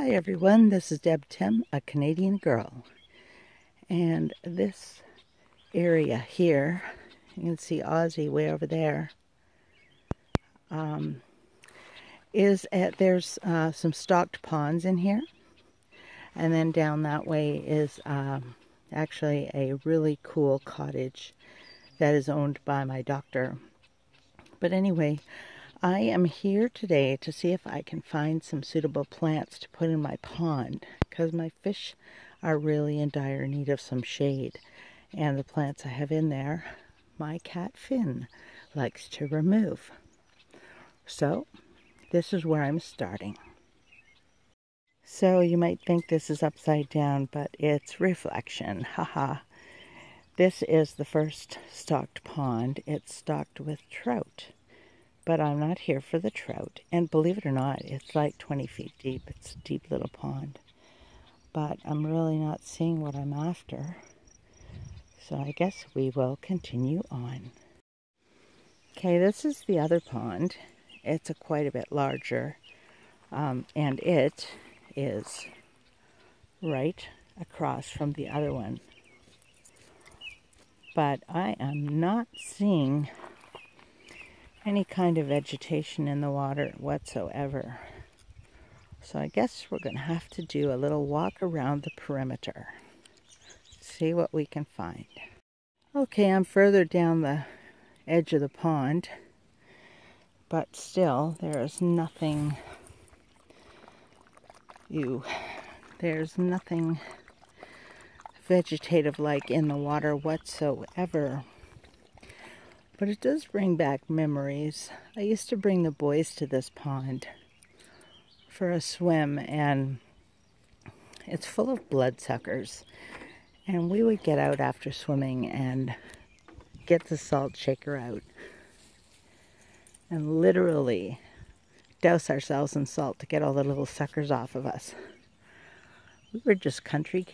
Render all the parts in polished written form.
Hi everyone, this is Deb Tim, a Canadian girl, and this area here, you can see Aussie way over there, there's some stocked ponds in here, and then down that way is actually a really cool cottage that is owned by my doctor. But anyway, I am here today to see if I can find some suitable plants to put in my pond, because my fish are really in dire need of some shade. And the plants I have in there, my cat Finn likes to remove. So this is where I'm starting. So you might think this is upside down, but it's reflection. Haha. This is the first stocked pond. It's stocked with trout. But I'm not here for the trout. And believe it or not, it's like 20 feet deep. It's a deep little pond. But I'm really not seeing what I'm after. So I guess we will continue on. Okay, this is the other pond. It's quite a bit larger. And it is right across from the other one. But I am not seeing any kind of vegetation in the water whatsoever. So I guess we're going to have to do a little walk around the perimeter. See what we can find. Okay, I'm further down the edge of the pond, but still there's nothing there's nothing vegetative like in the water whatsoever. But it does bring back memories. I used to bring the boys to this pond for a swim, and it's full of bloodsuckers. And we would get out after swimming and get the salt shaker out and literally douse ourselves in salt to get all the little suckers off of us. We were just country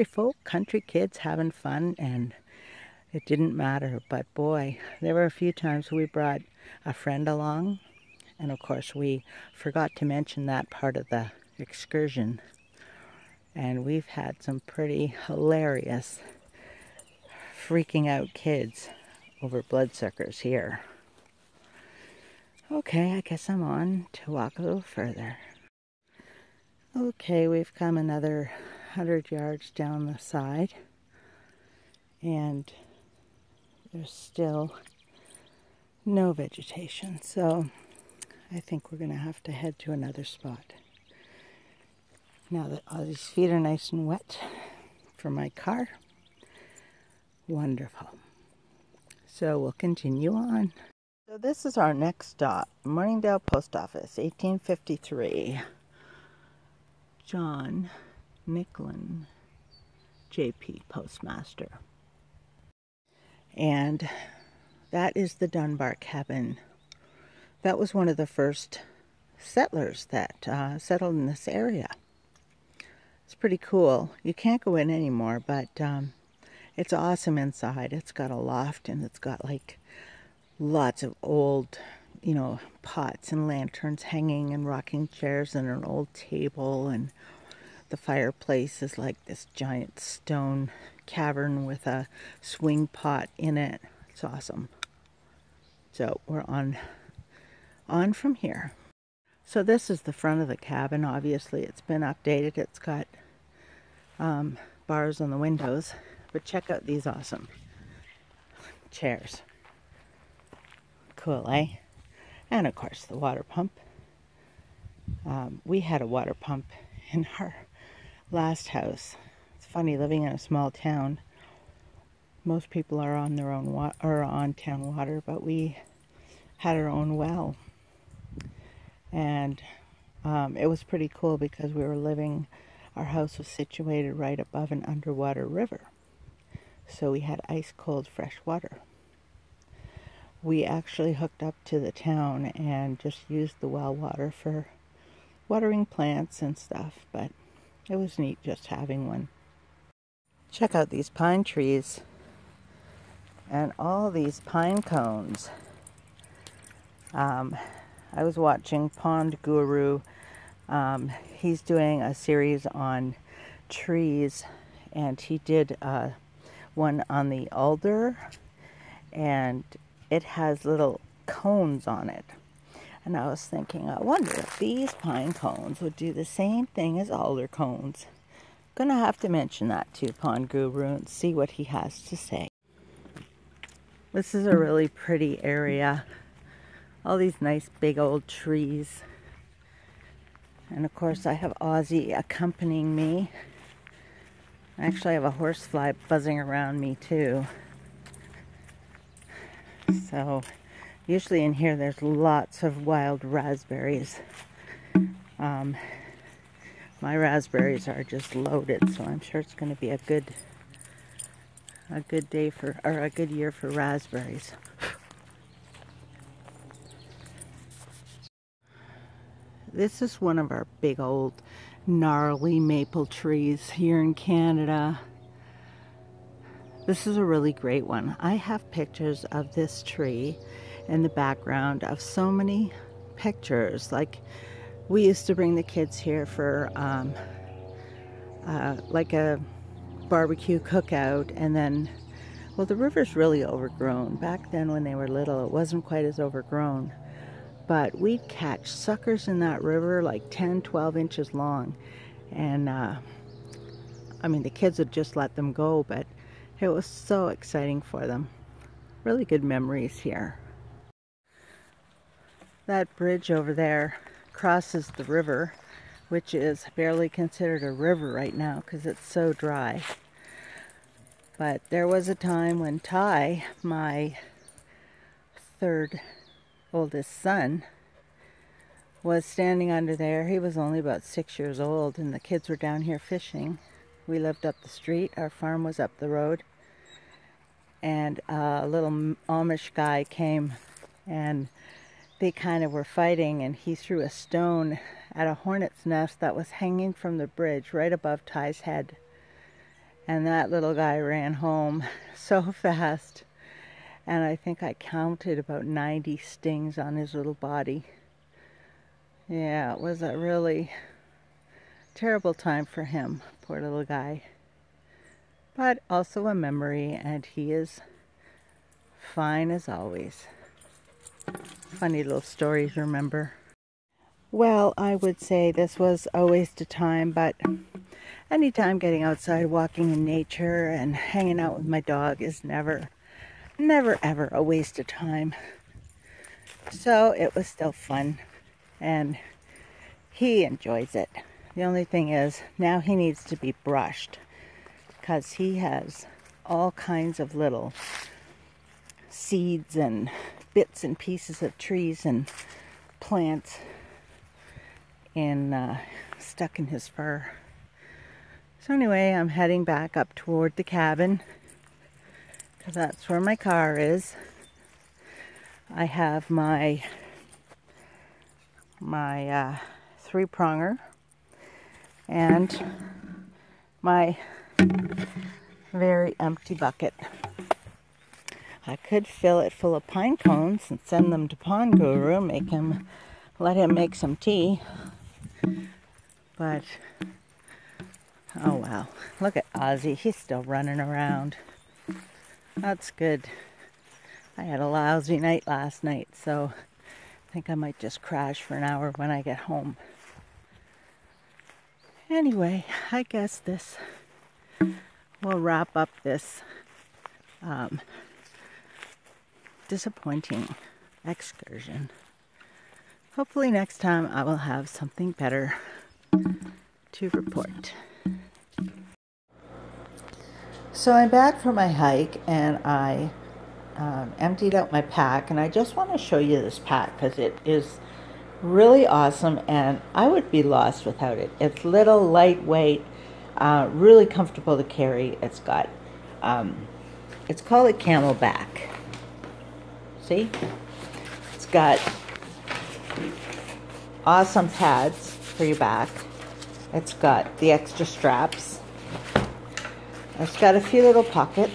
folk, country kids having fun, and it didn't matter. But boy, there were a few times we brought a friend along, and of course we forgot to mention that part of the excursion. And we've had some pretty hilarious freaking out kids over bloodsuckers here. Okay, I guess I'm on to walk a little further. Okay, we've come another 100 yards down the side, and there's still no vegetation, so I think we're going to have to head to another spot. Now that all these feet are nice and wet for my car, wonderful. So we'll continue on. So this is our next stop, Morningdale Post Office, 1853. John Nicklin, JP Postmaster. And that is the Dunbar cabin. That was one of the first settlers that settled in this area. It's pretty cool. You can't go in anymore, but it's awesome inside. It's got a loft, and it's got like lots of old, pots and lanterns hanging, and rocking chairs, and an old table, and the fireplace is like this giant stone cavern with a swing pot in it. It's awesome. So we're on from here. So this is the front of the cabin. Obviously it's been updated. It's got bars on the windows, but check out these awesome chairs. Cool, eh? And of course the water pump. We had a water pump in our last house. It's funny living in a small town. Most people are on their own on town water, but we had our own well, and it was pretty cool because our house was situated right above an underwater river, so we had ice cold fresh water. We actually hooked up to the town and just used the well water for watering plants and stuff, but it was neat just having one. Check out these pine trees and all these pine cones. I was watching PONDGURU He's doing a series on trees, and he did one on the alder, and it has little cones on it. And I was thinking, I wonder if these pine cones would do the same thing as alder cones. Gonna have to mention that to Pond Guru and see what he has to say. This is a really pretty area. All these nice big old trees. And of course I have Ozzy accompanying me. Actually I have a horsefly buzzing around me too. So usually in here there's lots of wild raspberries. My raspberries are just loaded, so I'm sure it's going to be a good day for, or a good year for raspberries. This is one of our big old gnarly maple trees here in Canada. This is a really great one. I have pictures of this tree in the background of so many pictures. Like, we used to bring the kids here for like a barbecue cookout, and then, well, the river's really overgrown. Back then when they were little, it wasn't quite as overgrown. But we'd catch suckers in that river like 10, 12 inches long. And I mean, the kids would just let them go, but it was so exciting for them. Really good memories here. That bridge over there crosses the river, which is barely considered a river right now because it's so dry. But there was a time when Ty, my third oldest son, was standing under there. He was only about 6 years old, and the kids were down here fishing. We lived up the street. Our farm was up the road. And a little Amish guy came, and they kind of were fighting, and he threw a stone at a hornet's nest that was hanging from the bridge right above Ty's head. And that little guy ran home so fast. And I think I counted about 90 stings on his little body. Yeah, it was a really terrible time for him, poor little guy. But also a memory, and he is fine as always. Funny little stories, remember? Well, I would say this was a waste of time, but anytime getting outside, walking in nature, and hanging out with my dog is never ever a waste of time. So it was still fun, and he enjoys it. The only thing is, now he needs to be brushed, because he has all kinds of little seeds and bits and pieces of trees and plants stuck in his fur. So anyway, I'm heading back up toward the cabin, because that's where my car is. I have my three-pronger and my very empty bucket. I could fill it full of pine cones and send them to Pond Guru, let him make some tea. But oh well, look at Ozzy, he's still running around. That's good. I had a lousy night last night, so I think I might just crash for an hour when I get home. Anyway, I guess this will wrap up this disappointing excursion. Hopefully next time I will have something better to report. So I'm back from my hike, and I emptied out my pack, and I just want to show you this pack because it is really awesome, and I would be lost without it. It's little, lightweight, really comfortable to carry. It's got, it's called a Camelback. See? It's got awesome pads for your back. It's got the extra straps. It's got a few little pockets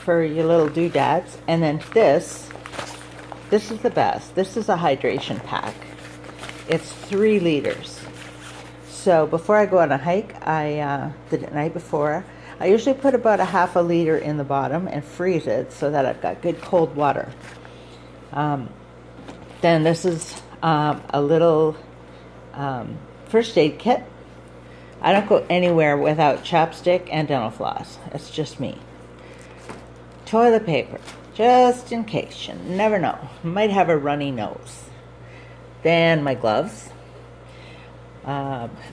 for your little doodads. And then this is the best. This is a hydration pack. It's 3 liters. So before I go on a hike, the night before, I usually put about a half a liter in the bottom and freeze it so that I've got good cold water. Then this is a little first aid kit. I don't go anywhere without chapstick and dental floss. It's just me. Toilet paper, just in case. You never know. Might have a runny nose. Then my gloves.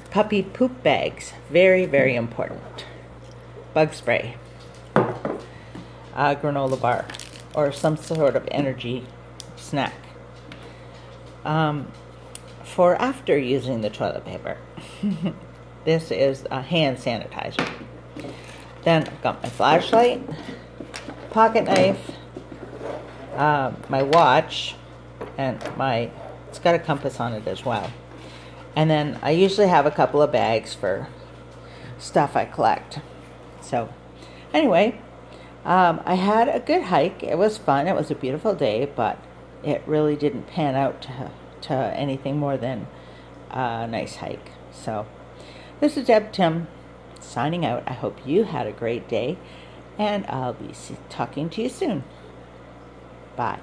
Puppy poop bags. Very, very important. Bug spray. Granola bar. Or some sort of energy snack. For after using the toilet paper. This is a hand sanitizer. Then I've got my flashlight, pocket knife, my watch, and it's got a compass on it as well. And then I usually have a couple of bags for stuff I collect. So anyway, I had a good hike. It was fun. It was a beautiful day, but it really didn't pan out to anything more than a nice hike. So this is Deb Tim signing out. I hope you had a great day, and I'll be talking to you soon. Bye.